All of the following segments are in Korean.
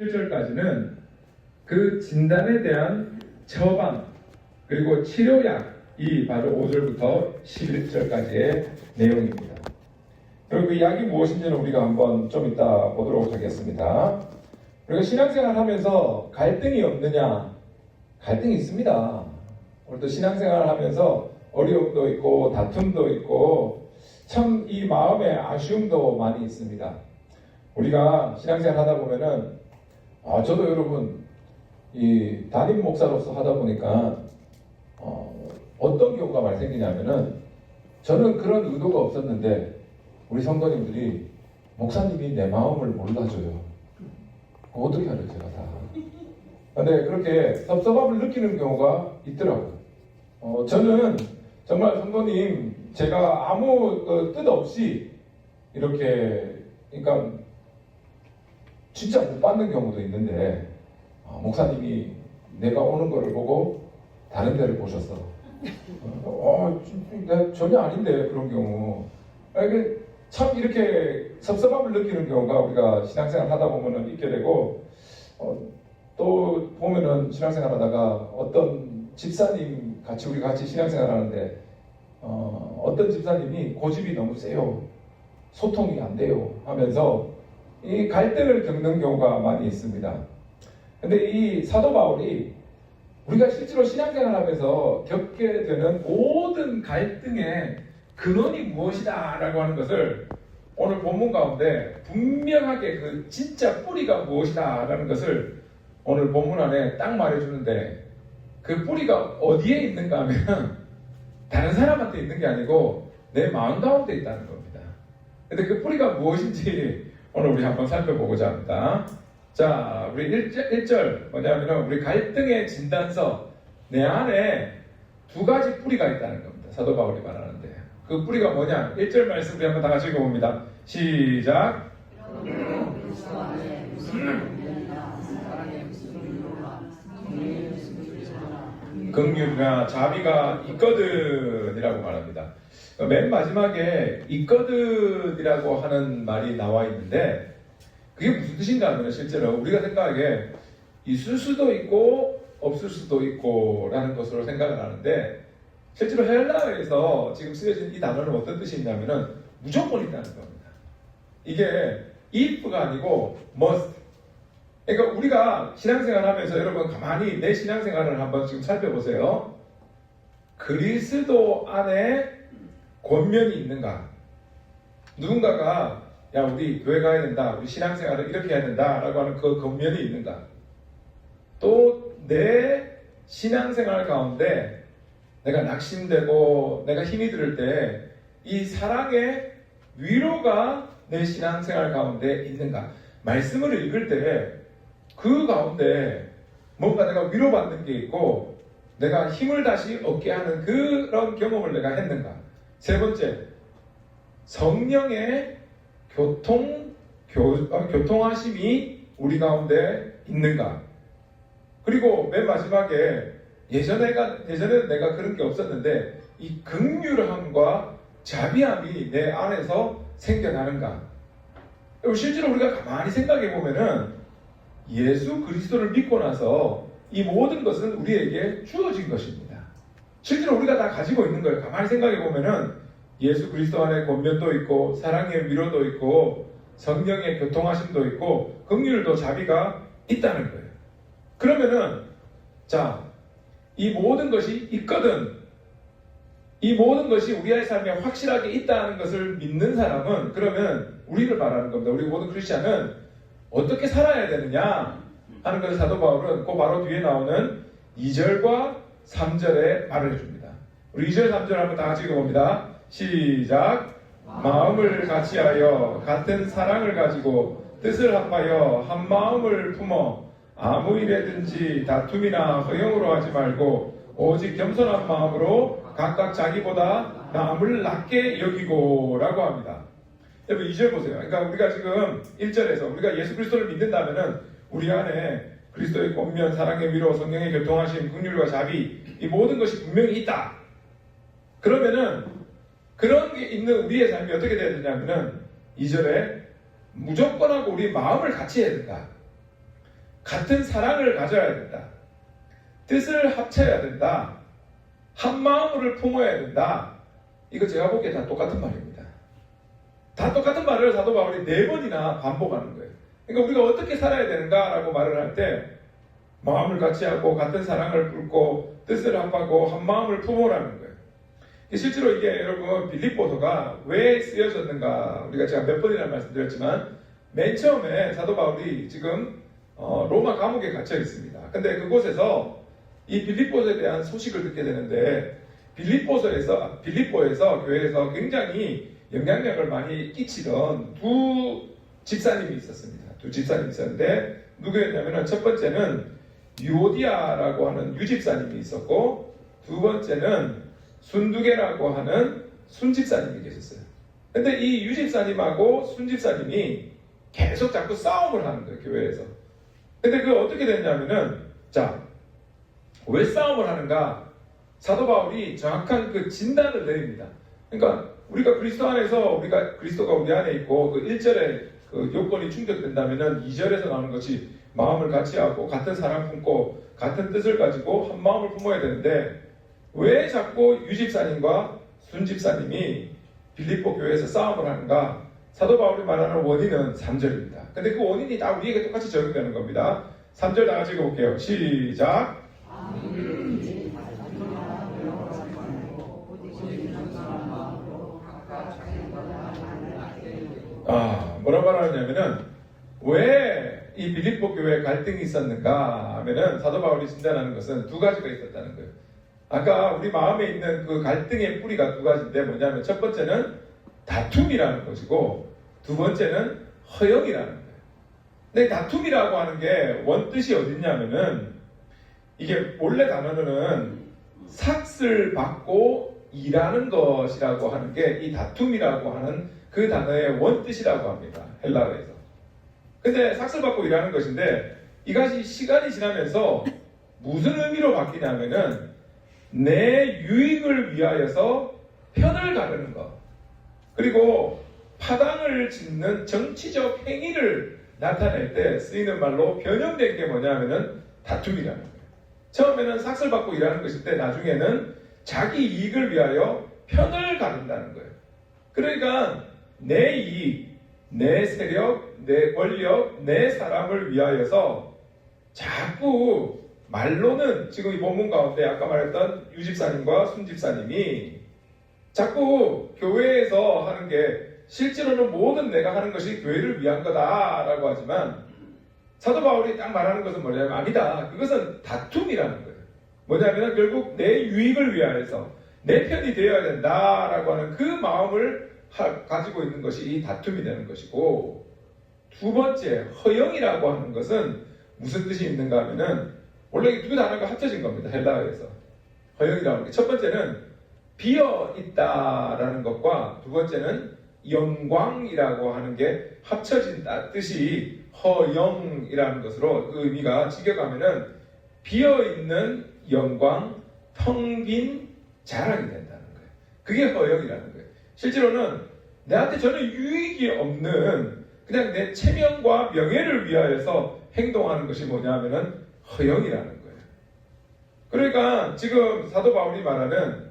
1절까지는 그 진단에 대한 처방 그리고 치료약이 바로 5절부터 11절까지의 내용입니다. 그리고 그 약이 무엇인지는 우리가 한번 좀 이따 보도록 하겠습니다. 그리고 신앙생활 하면서 갈등이 없느냐? 갈등이 있습니다. 우리도 신앙생활 하면서 어려움도 있고 다툼도 있고 참 이 마음에 아쉬움도 많이 있습니다. 우리가 신앙생활 하다 보면은 저도 여러분 이 담임 목사로서 하다 보니까 어떤 경우가 많이 생기냐면은 저는 그런 의도가 없었는데 우리 성도님들이 목사님이 내 마음을 몰라줘요. 어떻게 알아요 제가 다. 근데 그렇게 섭섭함을 느끼는 경우가 있더라고요. 저는 정말 성도님 제가 아무 뜻 없이 이렇게 그러니까 진짜 못 받는 경우도 있는데 목사님이 내가 오는 거를 보고 다른 데를 보셨어. 전혀 아닌데 그런 경우. 이게 참 이렇게 섭섭함을 느끼는 경우가 우리가 신앙생활 하다 보면은 있게 되고 또 보면은 신앙생활 하다가 어떤 집사님 우리 같이 신앙생활 하는데 어떤 집사님이 고집이 너무 세요. 소통이 안 돼요 하면서 이 갈등을 겪는 경우가 많이 있습니다. 근데 이 사도 바울이 우리가 실제로 신앙생활 하면서 겪게 되는 모든 갈등의 근원이 무엇이다 라고 하는 것을 오늘 본문 가운데 분명하게 그 진짜 뿌리가 무엇이다 라는 것을 오늘 본문 안에 딱 말해주는데 그 뿌리가 어디에 있는가 하면 다른 사람한테 있는 게 아니고 내 마음 가운데 있다는 겁니다. 근데 그 뿌리가 무엇인지 오늘 우리 한번 살펴보고자 합니다. 자, 우리 1절 뭐냐면 우리 갈등의 진단서 내 안에 두 가지 뿌리가 있다는 겁니다. 사도 바울이 말하는데 그 뿌리가 뭐냐? 1절 말씀 우리 한번 다 같이 읽어봅니다. 시작. 긍휼이나 자비가 있거든이라고 말합니다. 맨 마지막에 있거든이라고 하는 말이 나와 있는데 그게 무슨 뜻인가 하면 실제로 우리가 생각하기에 있을 수도 있고 없을 수도 있고 라는 것으로 생각을 하는데 실제로 헬라어에서 지금 쓰여진 이 단어는 어떤 뜻이 있냐면은 무조건 있다는 겁니다. 이게 if가 아니고 must. 그러니까 우리가 신앙생활 하면서 여러분 가만히 내 신앙생활을 한번 지금 살펴보세요. 그리스도 안에 권면이 있는가? 누군가가 야 우리 교회 가야 된다, 우리 신앙생활을 이렇게 해야 된다 라고 하는 그 권면이 있는가? 또 내 신앙생활 가운데 내가 낙심되고 내가 힘이 들 때 이 사랑의 위로가 내 신앙생활 가운데 있는가? 말씀을 읽을 때 그 가운데 뭔가 내가 위로받는 게 있고 내가 힘을 다시 얻게 하는 그런 경험을 내가 했는가? 세 번째, 성령의 교통하심이 우리 가운데 있는가? 그리고 맨 마지막에 예전에는 내가 그런 게 없었는데 이 긍휼함과 자비함이 내 안에서 생겨나는가? 실제로 우리가 가만히 생각해 보면은 예수 그리스도를 믿고 나서 이 모든 것은 우리에게 주어진 것입니다. 실제로 우리가 다 가지고 있는 거예요. 가만히 생각해 보면은 예수 그리스도 안에 권면도 있고 사랑의 위로도 있고 성령의 교통하심도 있고 긍휼도 자비가 있다는 거예요. 그러면은 자, 이 모든 것이 있거든. 이 모든 것이 우리의 삶에 확실하게 있다는 것을 믿는 사람은 그러면 우리를 말하는 겁니다. 우리 모든 크리스찬은 어떻게 살아야 되느냐 하는 것을 사도 바울은 그 바로 뒤에 나오는 2절과 3절에 말을 해줍니다. 우리 2절 3절 한번 다 같이 읽어봅니다. 시작. 마음을 같이하여 같은 사랑을 가지고 뜻을 합하여 한 마음을 품어 아무 일에든지 다툼이나 허영으로 하지 말고 오직 겸손한 마음으로 각각 자기보다 남을 낮게 여기고 라고 합니다. 여러분 2절 보세요. 그러니까 우리가 지금 1절에서 우리가 예수 그리스도를 믿는다면은 우리 안에 그리스도의 권면, 사랑의 위로, 성령의 교통하심, 긍휼과 자비 이 모든 것이 분명히 있다. 그러면은 그런 게 있는 우리의 삶이 어떻게 돼야 되냐면은 2절에 무조건하고 우리 마음을 같이 해야 된다. 같은 사랑을 가져야 된다. 뜻을 합쳐야 된다. 한 마음을 품어야 된다. 이거 제가 보기에 다 똑같은 말입니다. 다 똑같은 말을 사도 바울이 4번이나 반복하는 거예요. 그러니까 우리가 어떻게 살아야 되는가라고 말을 할 때 마음을 같이 하고 같은 사랑을 품고 뜻을 합하고 한 마음을 품으라는 거예요. 실제로 이게 여러분 빌립보서가 왜 쓰여졌는가 우리가 제가 몇 번이나 말씀드렸지만 맨 처음에 사도 바울이 지금 로마 감옥에 갇혀 있습니다. 근데 그곳에서 이 빌립보서에 대한 소식을 듣게 되는데 빌립보에서 교회에서 굉장히 영향력을 많이 끼치던 두 집사님이 있었습니다. 두 집사님이 있었는데 누구였냐면 첫 번째는 유오디아라고 하는 유집사님이 있었고 두 번째는 순두개라고 하는 순집사님이 계셨어요. 근데 이 유집사님하고 순집사님이 계속 자꾸 싸움을 하는 거예요, 교회에서. 근데 그게 어떻게 됐냐면은, 자, 왜 싸움을 하는가? 사도 바울이 정확한 그 진단을 내립니다. 그러니까 우리가 그리스도 안에서 그리스도가 우리 안에 있고 그 1절에 그 요건이 충족된다면은 2절에서 나오는 것이 마음을 같이 하고 같은 사랑 품고 같은 뜻을 가지고 한 마음을 품어야 되는데 왜 자꾸 유집사님과 순집사님이 빌립보 교회에서 싸움을 하는가? 사도 바울이 말하는 원인은 3절입니다. 근데 그 원인이 다 우리에게 똑같이 적용되는 겁니다. 3절 다 같이 읽어볼게요. 시작. 뭐라고 말하냐면은 왜 이 빌립보 교회에 갈등이 있었는가 하면은 사도 바울이 진단하는 것은 두 가지가 있었다는 거예요. 아까 우리 마음에 있는 그 갈등의 뿌리가 두 가지인데 뭐냐면 첫 번째는 다툼이라는 것이고 두 번째는 허영이라는 거예요. 근데 다툼이라고 하는 게 원뜻이 어딨냐면은 이게 본래 단어는 삭슬 받고 일하는 것이라고 하는 게 이 다툼이라고 하는 그 단어의 원뜻이라고 합니다. 헬라어에서. 근데 삭슬 받고 일하는 것인데 이것이 시간이 지나면서 무슨 의미로 바뀌냐면은 내 유익을 위하여서 편을 가르는 것 그리고 파당을 짓는 정치적 행위를 나타낼 때 쓰이는 말로 변형된 게 뭐냐면은 다툼이라는 거예요. 처음에는 삭슬 받고 일하는 것일 때 나중에는 자기 이익을 위하여 편을 가른다는 거예요. 그러니까 내 이익, 내 세력, 내 권력, 내 사람을 위하여서 자꾸 말로는 지금 이 본문 가운데 아까 말했던 유집사님과 순집사님이 자꾸 교회에서 하는 게 실제로는 모든 내가 하는 것이 교회를 위한 거다라고 하지만 사도 바울이 딱 말하는 것은 뭐냐면 아니다. 그것은 다툼이라는 거예요. 뭐냐면 결국 내 유익을 위하여서 내 편이 되어야 된다라고 하는 그 마음을 가지고 있는 것이 이 다툼이 되는 것이고 두 번째 허영이라고 하는 것은 무슨 뜻이 있는가 하면은 원래 이 두 단어가 합쳐진 겁니다. 헬라어에서. 허영이라는 게 첫 번째는 비어 있다라는 것과 두 번째는 영광이라고 하는 게 합쳐진 뜻이 허영이라는 것으로 그 의미가 직역하면은 비어 있는 영광, 텅 빈 자랑이 된다는 거예요. 그게 허영이라는 거예요. 실제로는 내한테 전혀 유익이 없는 그냥 내 체면과 명예를 위하여서 행동하는 것이 뭐냐 하면은 허영이라는 거예요. 그러니까 지금 사도 바울이 말하는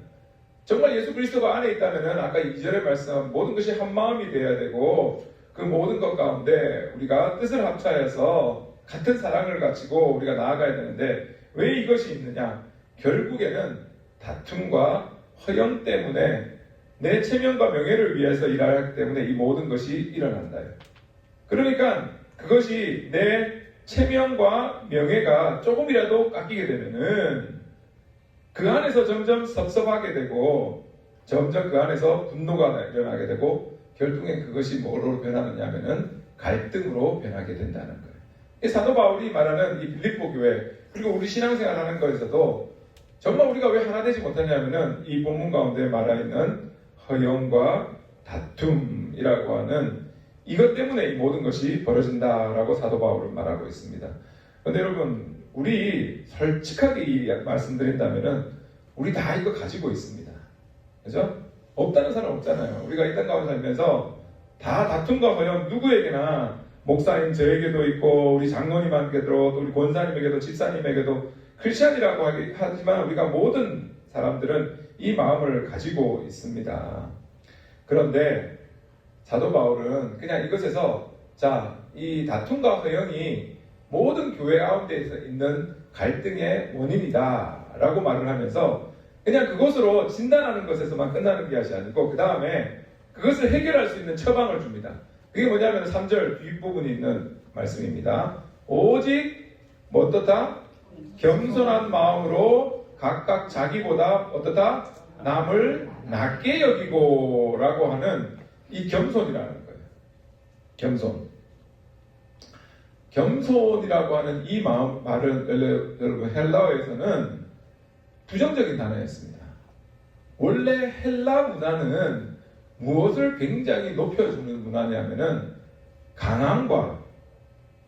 정말 예수 그리스도가 안에 있다면은 아까 2절에 말씀 모든 것이 한 마음이 되어야 되고 그 모든 것 가운데 우리가 뜻을 합쳐서 같은 사랑을 가지고 우리가 나아가야 되는데 왜 이것이 있느냐? 결국에는 다툼과 허영 때문에 내 체면과 명예를 위해서 일하기 때문에 이 모든 것이 일어난다. 그러니까 그것이 내 체면과 명예가 조금이라도 깎이게 되면은 그 안에서 점점 섭섭하게 되고 점점 그 안에서 분노가 일어나게 되고 결국엔 그것이 뭐로 변하느냐 하면은 갈등으로 변하게 된다는 거예요. 이 사도 바울이 말하는 이 빌립보 교회 그리고 우리 신앙생활 하는 거에서도 정말 우리가 왜 하나 되지 못하냐면은 이 본문 가운데 말하 있는 허영과 다툼이라고 하는 이것 때문에 이 모든 것이 벌어진다라고 사도 바울은 말하고 있습니다. 그런데 여러분 우리 솔직하게 말씀드린다면은 우리 다 이거 가지고 있습니다. 그죠? 없다는 사람 없잖아요. 우리가 이 땅 가운데 살면서 다 다툼과 허영 누구에게나 목사인 저에게도 있고 우리 장로님에게도 또 우리 권사님에게도 집사님에게도 크리스천이라고 하지만 우리가 모든 사람들은 이 마음을 가지고 있습니다. 그런데 사도 바울은 그냥 이것에서 이 다툼과 허영이 모든 교회 가운데 있는 갈등의 원인이다 라고 말을 하면서 그냥 그것으로 진단하는 것에서만 끝나는 것이 아니고 그 다음에 그것을 해결할 수 있는 처방을 줍니다. 그게 뭐냐면 3절 뒷부분에 있는 말씀입니다. 오직 어떻다? 겸손한 마음으로 각각 자기보다 어떻다? 남을 낮게 여기고 라고 하는 이 겸손이라는 거예요. 겸손이라고 하는 이 말은 여러분 헬라어에서는 부정적인 단어였습니다. 원래 헬라 문화는 무엇을 굉장히 높여주는 문화냐면은 강함과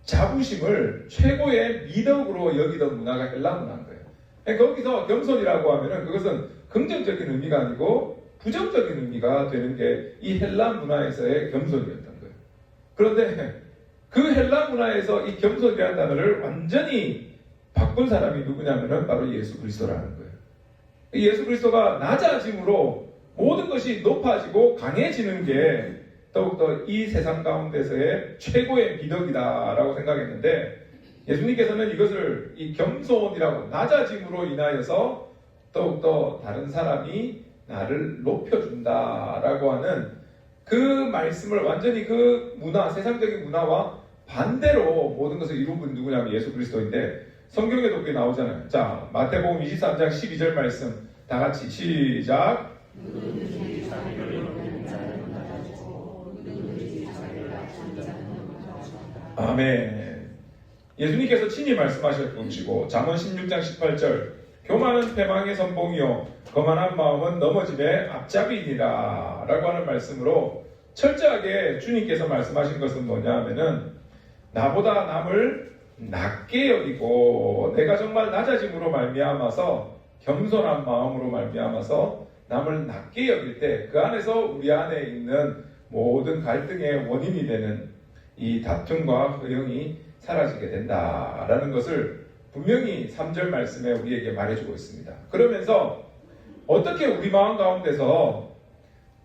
자부심을 최고의 미덕으로 여기던 문화가 헬라 문화인 거예요. 거기서 겸손이라고 하면은 그것은 긍정적인 의미가 아니고 부정적인 의미가 되는 게 이 헬라 문화에서의 겸손이었던 거예요. 그런데 그 헬라 문화에서 이 겸손이라는 단어를 완전히 바꾼 사람이 누구냐면은 바로 예수 그리스도라는 거예요. 예수 그리스도가 낮아짐으로 모든 것이 높아지고 강해지는 게 더욱더 이 세상 가운데서의 최고의 미덕이다라고 생각했는데 예수님께서는 이것을 이 겸손이라고 낮아짐으로 인하여서 더욱더 다른 사람이 나를 높여준다라고 하는 그 말씀을 완전히 그 문화, 세상적인 문화와 반대로 모든 것을 이룬 분이 누구냐면 예수 그리스도인데 성경에도 그게 나오잖아요. 자, 마태복음 23장 12절 말씀 다 같이 시작. 아멘. 예수님께서 친히 말씀하셨고 잠언 16장 18절 교만은 패망의 선봉이요 거만한 마음은 넘어짐의 앞잡이니라 라고 하는 말씀으로 철저하게 주님께서 말씀하신 것은 뭐냐 하면은 나보다 남을 낮게 여기고 내가 정말 낮아짐으로 말미암아서 겸손한 마음으로 말미암아서 남을 낮게 여길 때 그 안에서 우리 안에 있는 모든 갈등의 원인이 되는 이 다툼과 허영이 사라지게 된다라는 것을 분명히 3절 말씀에 우리에게 말해주고 있습니다. 그러면서 어떻게 우리 마음 가운데서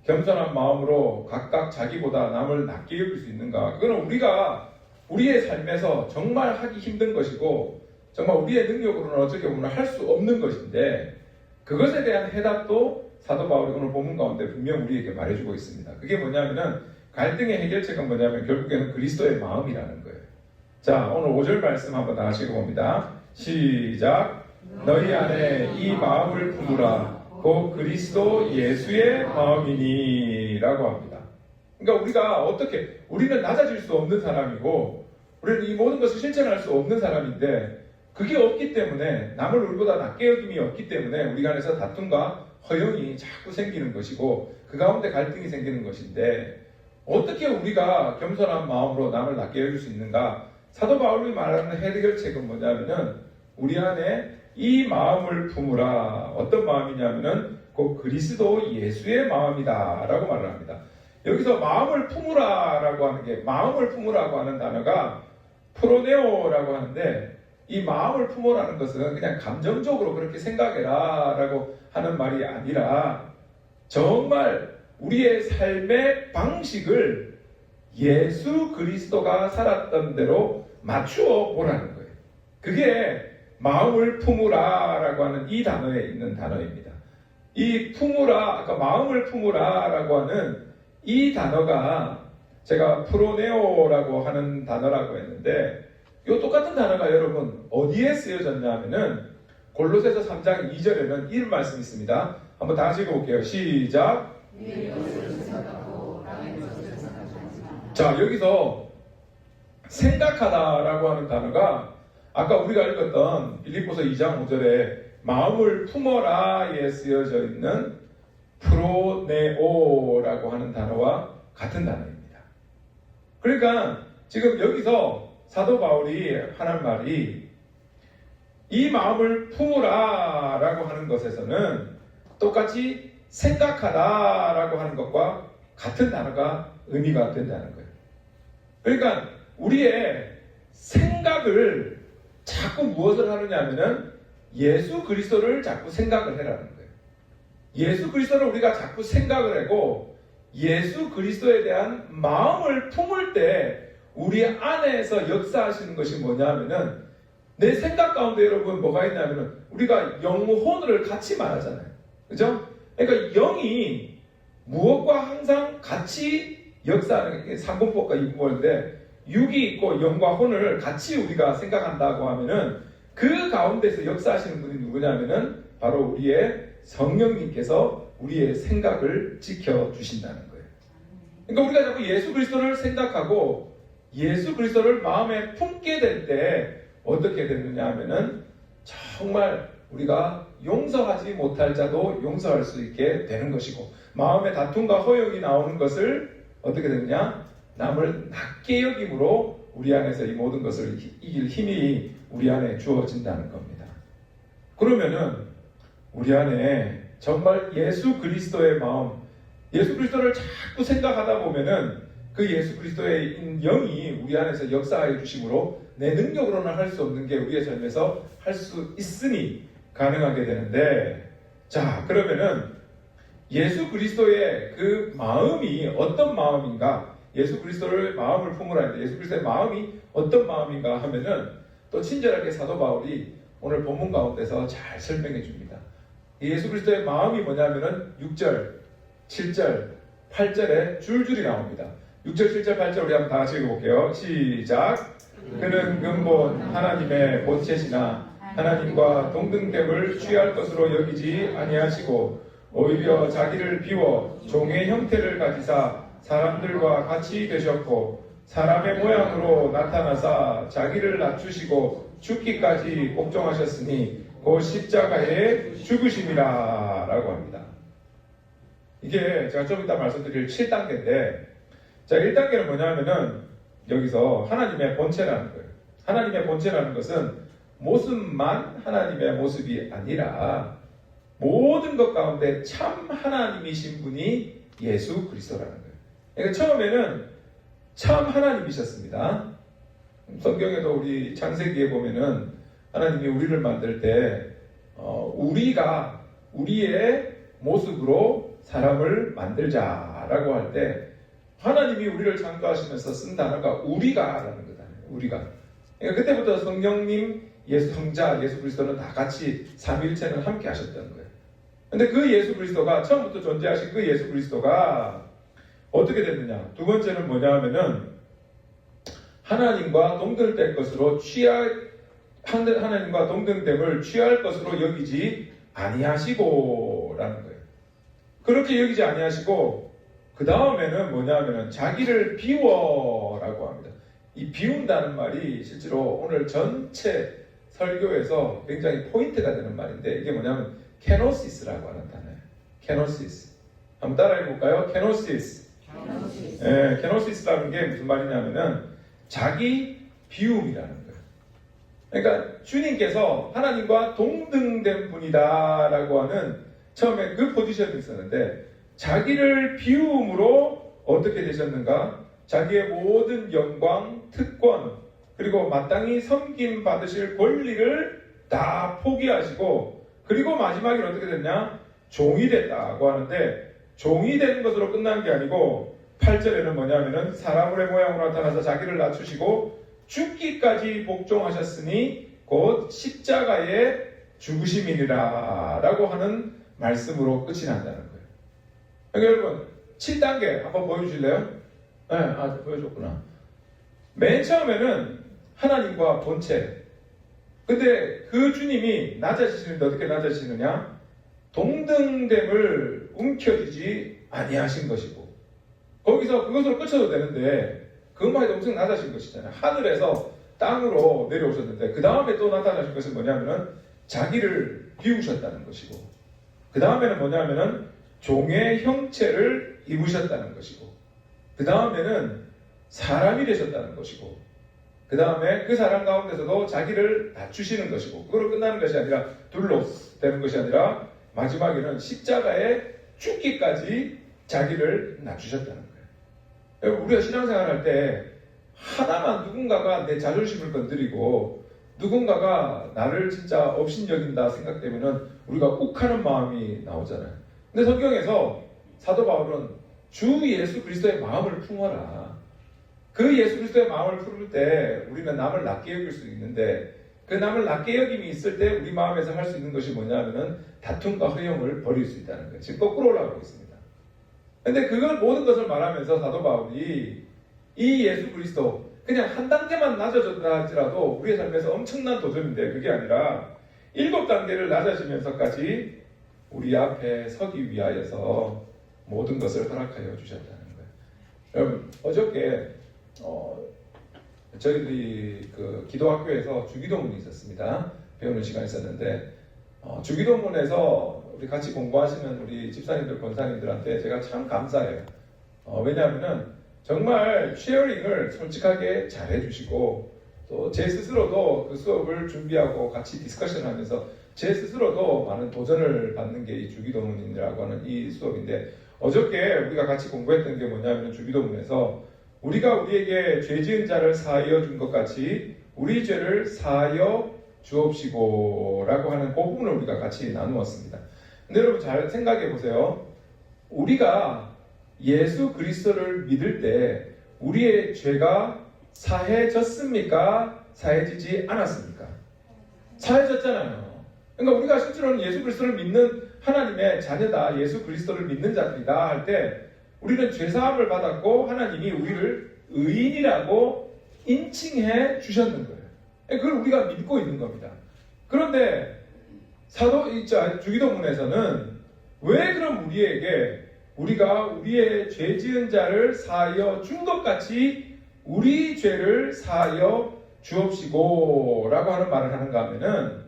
겸손한 마음으로 각각 자기보다 남을 낮게 여길 수 있는가? 그거는 우리가 우리의 삶에서 정말 하기 힘든 것이고 정말 우리의 능력으로는 어떻게 보면 할 수 없는 것인데 그것에 대한 해답도 사도 바울이 오늘 본문 가운데 분명 우리에게 말해주고 있습니다. 그게 뭐냐면은 갈등의 해결책은 뭐냐면 결국에는 그리스도의 마음이라는 거예요. 자, 오늘 5절 말씀 한번 다 같이 읽어봅니다. 시작. 너희 안에 이 마음을 품으라. 곧 그리스도 예수의 마음이니 라고 합니다. 그러니까 우리가 어떻게 우리는 낮아질 수 없는 사람이고 우리는 이 모든 것을 실천할 수 없는 사람인데 그게 없기 때문에 남을 우리보다 낮게 여김이 없기 때문에 우리 안에서 다툼과 허영이 자꾸 생기는 것이고 그 가운데 갈등이 생기는 것인데 어떻게 우리가 겸손한 마음으로 남을 낮게 여길 수 있는가? 사도 바울이 말하는 해결책은 뭐냐면은 우리 안에 이 마음을 품으라. 어떤 마음이냐면은 곧 그리스도 예수의 마음이다 라고 말을 합니다. 여기서 마음을 품으라 라고 하는 게 마음을 품으라고 하는 단어가 프로네오라고 하는데 이 마음을 품으라는 것은 그냥 감정적으로 그렇게 생각해라 라고 하는 말이 아니라 정말 우리의 삶의 방식을 예수 그리스도가 살았던 대로 맞추어 보라는 거예요. 그게 마음을 품으라 라고 하는 이 단어에 있는 단어입니다. 이 품으라, 아까 마음을 품으라 라고 하는 이 단어가 제가 프로네오라고 하는 단어라고 했는데 이 똑같은 단어가 여러분 어디에 쓰여졌냐 하면은 골로새서 3장 2절에는 이런 말씀이 있습니다. 한번 다 같이 읽어볼게요. 시작. 자, 여기서 생각하다라고 하는 단어가 아까 우리가 읽었던 빌립보서 2장 5절에 마음을 품어라에 쓰여져 있는 프로네오라고 하는 단어와 같은 단어입니다. 그러니까 지금 여기서 사도 바울이 하는 말이 이 마음을 품으라 라고 하는 것에서는 똑같이 생각하다 라고 하는 것과 같은 단어가 의미가 된다는 거예요. 그러니까 우리의 생각을 자꾸 무엇을 하느냐 하면은 예수 그리스도를 자꾸 생각을 해라는 거예요. 예수 그리스도를 우리가 자꾸 생각을 하고 예수 그리스도에 대한 마음을 품을 때 우리 안에서 역사하시는 것이 뭐냐 하면은 내 생각 가운데 여러분 뭐가 있냐면은 우리가 영혼을 같이 말하잖아요. 그죠? 그러니까 영이 무엇과 항상 같이 역사하는 게 3분법과 2분법인데 육이 있고 영과 혼을 같이 우리가 생각한다고 하면은 그 가운데서 역사하시는 분이 누구냐면은 바로 우리의 성령님께서 우리의 생각을 지켜주신다는 거예요. 그러니까 우리가 자꾸 예수 그리스도를 생각하고 예수 그리스도를 마음에 품게 될 때 어떻게 되느냐 하면은 정말 우리가 용서하지 못할 자도 용서할 수 있게 되는 것이고 마음의 다툼과 허용이 나오는 것을 어떻게 되느냐? 남을 낮게 여김으로 우리 안에서 이 모든 것을 이길 힘이 우리 안에 주어진다는 겁니다. 그러면은 우리 안에 정말 예수 그리스도의 마음, 예수 그리스도를 자꾸 생각하다 보면은 그 예수 그리스도의 영이 우리 안에서 역사하여 주심으로 내 능력으로는 할 수 없는 게 우리의 삶에서 할 수 있으니 가능하게 되는데, 자, 그러면은 예수 그리스도의 그 마음이 어떤 마음인가? 예수 그리스도를 마음을 품으라 했는데 예수 그리스도의 마음이 어떤 마음인가 하면은 또 친절하게 사도 바울이 오늘 본문 가운데서 잘 설명해 줍니다. 예수 그리스도의 마음이 뭐냐면은 6절, 7절, 8절에 줄줄이 나옵니다. 6절, 7절, 8절 우리 한번 다 같이 읽어볼게요. 시작! 그는 근본 하나님의 본체시나 하나님과 동등됨을 취할 것으로 여기지 아니하시고 오히려 자기를 비워 종의 형태를 가지사 사람들과 같이 되셨고 사람의 모양으로 나타나사 자기를 낮추시고 죽기까지 복종하셨으니 그 십자가에 죽으심이라 라고 합니다. 이게 제가 좀 이따 말씀드릴 7단계인데 자 1단계는 뭐냐면은 여기서 하나님의 본체라는 거예요. 하나님의 본체라는 것은 모습만 하나님의 모습이 아니라 모든 것 가운데 참 하나님이신 분이 예수 그리스도라는 거예요. 그러니까 처음에는 참 하나님이셨습니다. 성경에도 우리 창세기에 보면은 하나님이 우리를 만들 때 우리가 우리의 모습으로 사람을 만들자라고 할 때 하나님이 우리를 창조하시면서 쓴 단어가 우리가라는 거잖아요. 우리가. 그러니까 그때부터 성령님, 성자, 예수 그리스도는 다 같이 삼위일체는 함께 하셨다는 거예요. 근데 그 예수 그리스도가 처음부터 존재하신 그 예수 그리스도가 어떻게 됐느냐? 두 번째는 뭐냐 하면은 하나님과 동등될 것으로 하나님과 동등됨을 취할 것으로 여기지 아니하시고 라는 거예요. 그렇게 여기지 아니하시고 그 다음에는 뭐냐 하면은 자기를 비워라고 합니다. 이 비운다는 말이 실제로 오늘 전체 설교에서 굉장히 포인트가 되는 말인데 이게 뭐냐면 케노시스라고 하는 단어예요. 케노시스. 한번 따라해 볼까요? 케노시스. 예, 케노시스라는 게 무슨 말이냐면은 자기 비움이라는 거예요. 그러니까 주님께서 하나님과 동등된 분이다라고 하는 처음에 그 포지션이 있었는데 자기를 비움으로 어떻게 되셨는가? 자기의 모든 영광, 특권, 그리고 마땅히 섬김 받으실 권리를 다 포기하시고 그리고 마지막에 어떻게 됐냐? 종이 됐다고 하는데 종이 되는 것으로 끝난 게 아니고 8절에는 뭐냐면은 사람의 모양으로 나타나서 자기를 낮추시고 죽기까지 복종하셨으니 곧 십자가에 죽으심이니라 라고 하는 말씀으로 끝이 난다는 거예요. 그러니까 여러분 7단계 한번 보여주실래요? 네, 보여줬구나. 맨 처음에는 하나님과 본체. 근데 그 주님이 낮아지시는데 어떻게 낮아지느냐? 동등됨을 움켜쥐지 아니하신 것이고 거기서 그것으로 끝쳐도 되는데 그것만 해도 엄청 낮아진 것이잖아요. 하늘에서 땅으로 내려오셨는데 그 다음에 또 나타나신 것은 뭐냐면은 자기를 비우셨다는 것이고 그 다음에는 뭐냐면은 종의 형체를 입으셨다는 것이고 그 다음에는 사람이 되셨다는 것이고 그 다음에 그 사람 가운데서도 자기를 낮추시는 것이고 그걸로 끝나는 것이 아니라 둘로스 되는 것이 아니라 마지막에는 십자가에 죽기까지 자기를 낮추셨다는 거예요. 우리가 신앙생활 할 때 하나만 누군가가 내 자존심을 건드리고 누군가가 나를 진짜 업신여긴다 생각되면은 우리가 욱하는 마음이 나오잖아요. 근데 성경에서 사도 바울은 주 예수 그리스도의 마음을 품어라. 그 예수 그리스도의 마음을 품을 때 우리는 남을 낮게 여길 수 있는데 그 남을 낮게 여김이 있을 때 우리 마음에서 할 수 있는 것이 뭐냐면은 다툼과 허용을 버릴 수 있다는 거예요. 지금 거꾸로 올라가고 있습니다. 근데 그걸 모든 것을 말하면서 사도 바울이 이 예수 그리스도 그냥 한 단계만 낮아졌다 할지라도 우리의 삶에서 엄청난 도전인데 그게 아니라 7단계를 낮아지면서까지 우리 앞에 서기 위하여서 모든 것을 허락하여 주셨다는 거예요. 여러분 어저께 저희들이 그 기도학교에서 주기도문이 있었습니다. 배우는 시간이 있었는데 주기도문에서 우리 같이 공부하시는 우리 집사님들 권사님들한테 제가 참 감사해요. 왜냐하면은 정말 쉐어링을 솔직하게 잘 해주시고 또 제 스스로도 그 수업을 준비하고 같이 디스커션하면서 제 스스로도 많은 도전을 받는 게 이 주기도문이라고 하는 이 수업인데 어저께 우리가 같이 공부했던 게 뭐냐면 주기도문에서 우리가 우리에게 죄 지은 자를 사하여 준 것 같이 우리 죄를 사하여 주옵시고 라고 하는 그 부분을 우리가 같이 나누었습니다. 근데 여러분 잘 생각해 보세요. 우리가 예수 그리스도를 믿을 때 우리의 죄가 사해졌습니까? 사해지지 않았습니까? 사해졌잖아요. 그러니까 우리가 실제로는 예수 그리스도를 믿는 하나님의 자녀다, 예수 그리스도를 믿는 자들이다 할 때 우리는 죄사함을 받았고 하나님이 우리를 의인이라고 인칭해 주셨는 거예요. 그걸 우리가 믿고 있는 겁니다. 그런데 주기도문에서는 왜 그럼 우리에게 우리가 우리의 죄 지은 자를 사하여 준 것 같이 우리 죄를 사하여 주옵시고 라고 하는 말을 하는가 하면은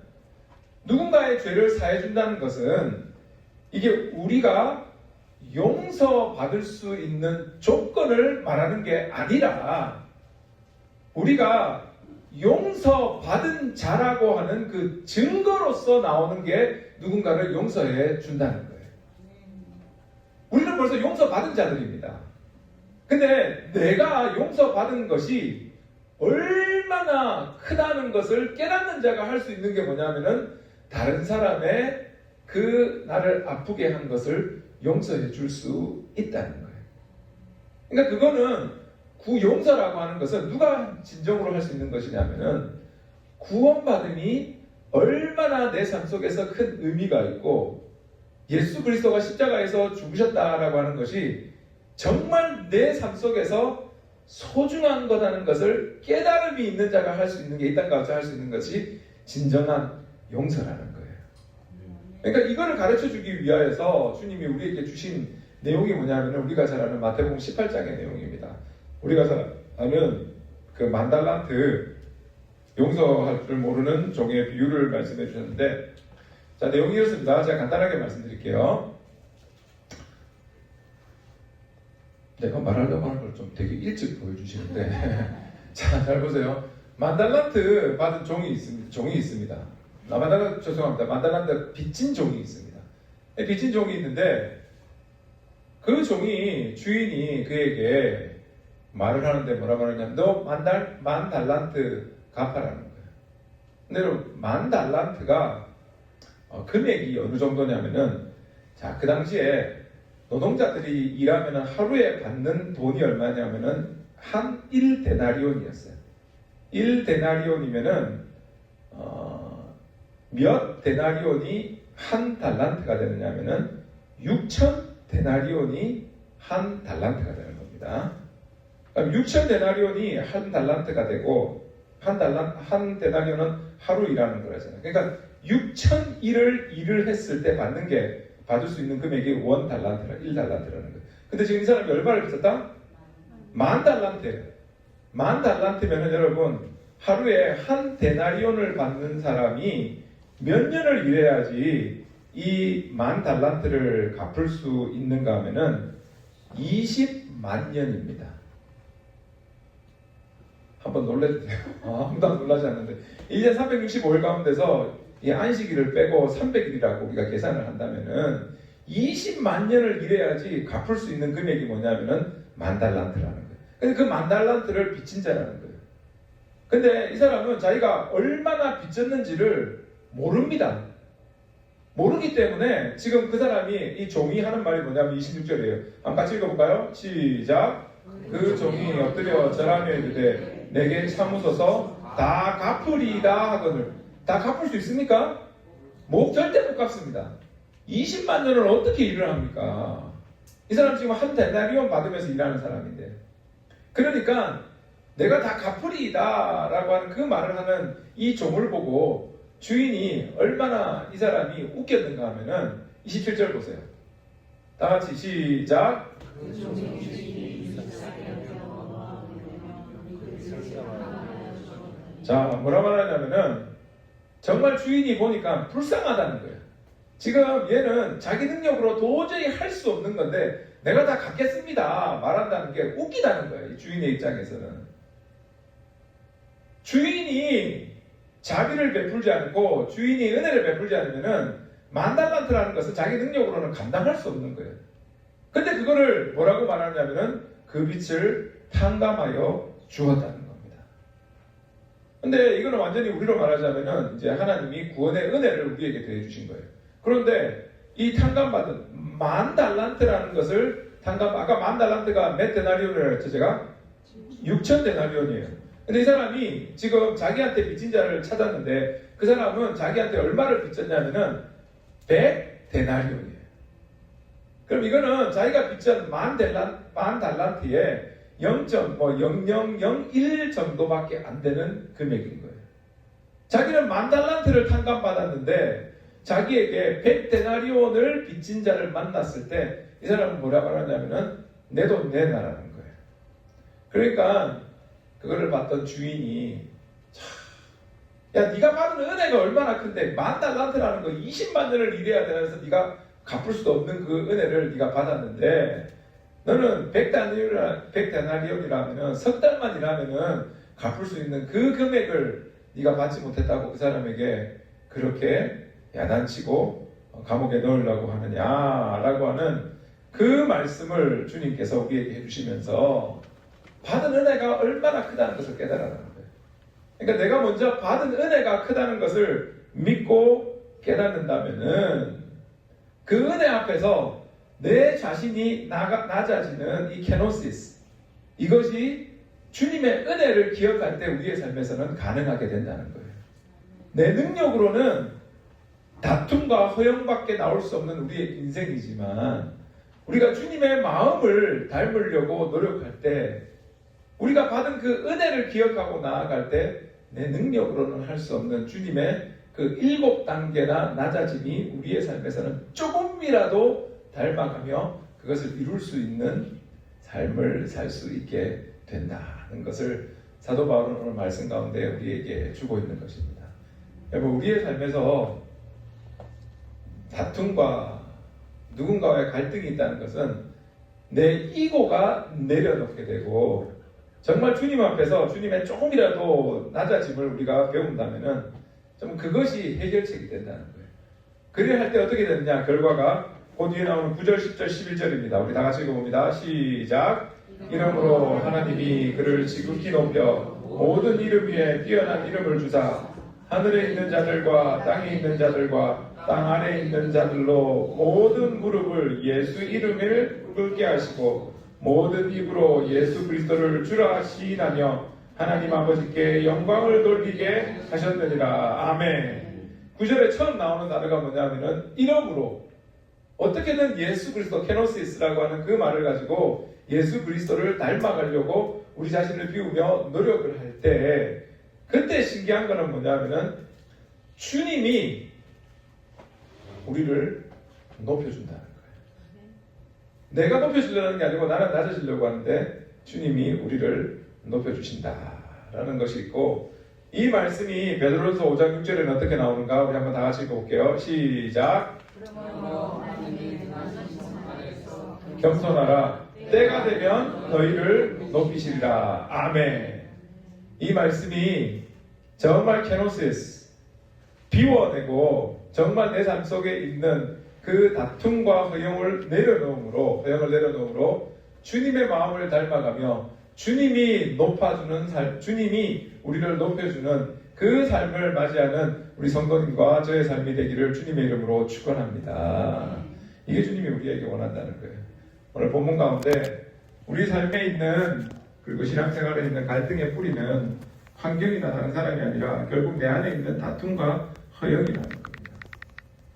누군가의 죄를 사해 준다는 것은 이게 우리가 용서받을 수 있는 조건을 말하는 게 아니라 우리가 용서받은 자라고 하는 그 증거로서 나오는 게 누군가를 용서해 준다는 거예요. 우리는 벌써 용서받은 자들입니다. 근데 내가 용서받은 것이 얼마나 크다는 것을 깨닫는 자가 할 수 있는 게 뭐냐면은 다른 사람의 그 나를 아프게 한 것을 용서해 줄 수 있다는 거예요. 그러니까 그거는 구용서라고 하는 것은 누가 진정으로 할 수 있는 것이냐면은 구원받음이 얼마나 내 삶 속에서 큰 의미가 있고 예수 그리스도가 십자가에서 죽으셨다라고 하는 것이 정말 내 삶 속에서 소중한 거라는 것을 깨달음이 있는 자가 할 수 있는 게 이 땅 가운데 할 수 있는 것이 진정한 용서라는 거예요. 그러니까 이거를 가르쳐 주기 위하여서 주님이 우리에게 주신 내용이 뭐냐면 우리가 잘 아는 마태복음 18장의 내용입니다. 우리가 잘 아는 그 만달란트 용서할 줄 모르는 종의 비유를 말씀해 주셨는데 자 내용이 이렇습니다. 제가 간단하게 말씀드릴게요. 내가 말하려고 하는 걸 좀 되게 일찍 보여주시는데 자 잘 보세요. 만달란트 받은 종이 있습니다. 만달란트 빚진 종이 있습니다. 빚진 종이 있는데 그 종이 주인이 그에게 말을 하는데 뭐라고 하느냐면 너 만 달란트 갚아라는 거예요. 근데 여러분 만 달란트가 금액이 어느 정도냐면은 자 그 당시에 노동자들이 일하면은 하루에 받는 돈이 얼마냐면은 한 1데나리온이었어요. 1데나리온이면은 몇 데나리온이 한 달란트가 되느냐면은 6,000데나리온이 한 달란트가 되는 겁니다. 그럼 6,000데나리온이 한 달란트가 되고 한 데나리온은 하루 일하는 거라잖아요. 그러니까 6,000일을 일을 했을 때 받을 수 있는 금액이 1달란트라는 거예요. 근데 지금 이 사람이 얼마를 빚었다? 만 달란트예요. 만 달란트면은 여러분 하루에 한 데나리온을 받는 사람이 몇 년을 일해야지 이 만 달란트를 갚을 수 있는가 하면은 20만 년입니다. 한번 놀래주세요. 아무도 안 놀라지 않는데 1년 365일 가운데서 이 안식일을 빼고 300일이라고 우리가 계산을 한다면은 20만 년을 일해야지 갚을 수 있는 금액이 뭐냐면은 만 달란트라는 거예요. 근데 그 10,000달란트를 빚진 자라는 거예요. 근데 이 사람은 자기가 얼마나 빚졌는지를 모릅니다. 모르기 때문에 지금 그 사람이 이 종이 하는 말이 뭐냐면 26절이에요. 한번 같이 읽어볼까요? 시작. 그 종이 엎드려 절하며 이르되 내게 참으소서 다 갚으리이다 하거늘. 다 갚을 수 있습니까? 뭐 절대 못 갚습니다. 20만 년을 어떻게 일을 합니까? 이 사람 지금 한 데나리온 받으면서 일하는 사람인데, 그러니까 내가 다 갚으리이다 라고 하는 그 말을 하는 이 종을 보고 주인이 얼마나 이 사람이 웃겼는가 하면은 27절 보세요. 다 같이 시작. 자, 뭐라 말하냐면은 정말 주인이 보니까 불쌍하다는 거예요. 지금 얘는 자기 능력으로 도저히 할 수 없는 건데 내가 다 갚겠습니다 말한다는 게 웃기다는 거예요. 이 주인의 입장에서는. 주인이 자비를 베풀지 않고 주인이 은혜를 베풀지 않으면은 10,000달란트라는 것은 자기 능력으로는 감당할 수 없는 거예요. 근데 그거를 뭐라고 말하냐면은 그 빛을 탕감하여 주었다는 겁니다. 근데 이거는 완전히 우리로 말하자면은 이제 하나님이 구원의 은혜를 우리에게 더해 주신 거예요. 그런데 이 탕감받은 10,000달란트라는 것을 아까 10,000달란트가 몇 데나리온이라고 했죠 제가? 6,000데나리온이에요. 근데 이 사람이 지금 자기한테 빚진 자를 찾았는데 그 사람은 자기한테 얼마를 빚졌냐면은 100데나리온이에요. 그럼 이거는 자기가 빚진 10,000달란트에 0.0001 정도밖에 안 되는 금액인 거예요. 자기는 10,000달란트를 탕감받았는데 자기에게 100데나리온을 빚진 자를 만났을 때 이 사람은 뭐라고 하냐면은 내 돈 내놔라는 거예요. 그러니까 그거를 받던 주인이 야 네가 받은 은혜가 얼마나 큰데 10,000달란트라는 거 20만 년을 일해야 되면서 네가 갚을 수도 없는 그 은혜를 네가 받았는데 너는 100데나리온이라면 석 달만 일하면은 갚을 수 있는 그 금액을 네가 받지 못했다고 그 사람에게 그렇게 야단치고 감옥에 넣으려고 하느냐라고 하는 그 말씀을 주님께서 우리에게 해주시면서 받은 은혜가 얼마나 크다는 것을 깨달아라는 거예요. 그러니까 내가 먼저 받은 은혜가 크다는 것을 믿고 깨닫는다면은 그 은혜 앞에서 내 자신이 낮아지는 이 케노시스, 이것이 주님의 은혜를 기억할 때 우리의 삶에서는 가능하게 된다는 거예요. 내 능력으로는 다툼과 허영밖에 나올 수 없는 우리의 인생이지만 우리가 주님의 마음을 닮으려고 노력할 때 우리가 받은 그 은혜를 기억하고 나아갈 때 내 능력으로는 할 수 없는 주님의 그 7단계나 낮아짐이 우리의 삶에서는 조금이라도 닮아가며 그것을 이룰 수 있는 삶을 살 수 있게 된다는 것을 사도 바울은 오늘 말씀 가운데 우리에게 주고 있는 것입니다. 여러분, 우리의 삶에서 다툼과 누군가와의 갈등이 있다는 것은 내 이고가 내려놓게 되고 정말 주님 앞에서 주님의 조금이라도 낮아짐을 우리가 배운다면은 좀 그것이 해결책이 된다는 거예요. 그래야 할 때 어떻게 되느냐? 결과가 그 뒤에 나오는 9절, 10절, 11절입니다. 우리 다 같이 읽어봅니다. 시작. 이러므로 하나님이 그를 지극히 높여 모든 이름 위에 뛰어난 이름을 주사 하늘에 있는 자들과 땅에 있는 자들과 땅 아래에 있는 자들로 모든 무릎을 예수 이름을 꿇게 하시고 모든 입으로 예수 그리스도를 주라 시인하며 하나님 아버지께 영광을 돌리게 하셨느니라. 아멘. 9절에 처음 나오는 단어가 뭐냐면은 이름으로 어떻게든 예수 그리스도 케노시스라고 하는 그 말을 가지고 예수 그리스도를 닮아가려고 우리 자신을 비우며 노력을 할 때 그때 신기한 거는 뭐냐면은 주님이 우리를 높여준다는 거예요. 내가 높여주려는 게 아니고 나는 낮아지려고 하는데 주님이 우리를 높여주신다라는 것이 있고 이 말씀이 베드로전서 5장 6절에는 어떻게 나오는가 우리 한번 다 같이 읽어볼게요. 시작. 겸손하라. 때가 되면 너희를 높이시리라. 아멘. 이 말씀이 정말 케노시스, 비워내고 정말 내 삶 속에 있는 그 다툼과 허영을 내려놓음으로 주님의 마음을 닮아가며 주님이 높아주는 삶, 주님이 우리를 높여주는 그 삶을 맞이하는 우리 성도님과 저의 삶이 되기를 주님의 이름으로 축원합니다. 이게 주님이 우리에게 원한다는 거예요. 오늘 본문 가운데 우리 삶에 있는, 그리고 신앙생활에 있는 갈등의 뿌리는 환경이나 다른 사람이 아니라 결국 내 안에 있는 다툼과 허영이라는 겁니다.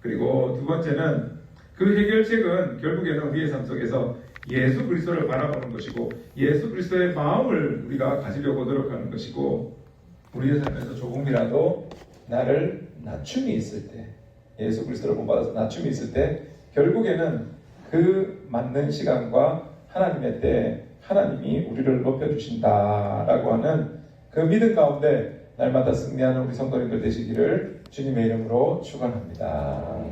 그리고 두 번째는 그 해결책은 결국에는 우리의 삶 속에서 예수 그리스도를 바라보는 것이고 예수 그리스도의 마음을 우리가 가지려고 노력하는 것이고, 우리의 삶에서 조금이라도 나를 낮춤이 있을 때, 예수 그리스도를 본받아서 낮춤이 있을 때 결국에는 그 맞는 시간과 하나님의 때 하나님이 우리를 높여주신다라고 하는 그 믿음 가운데 날마다 승리하는 우리 성도님들 되시기를 주님의 이름으로 축원합니다.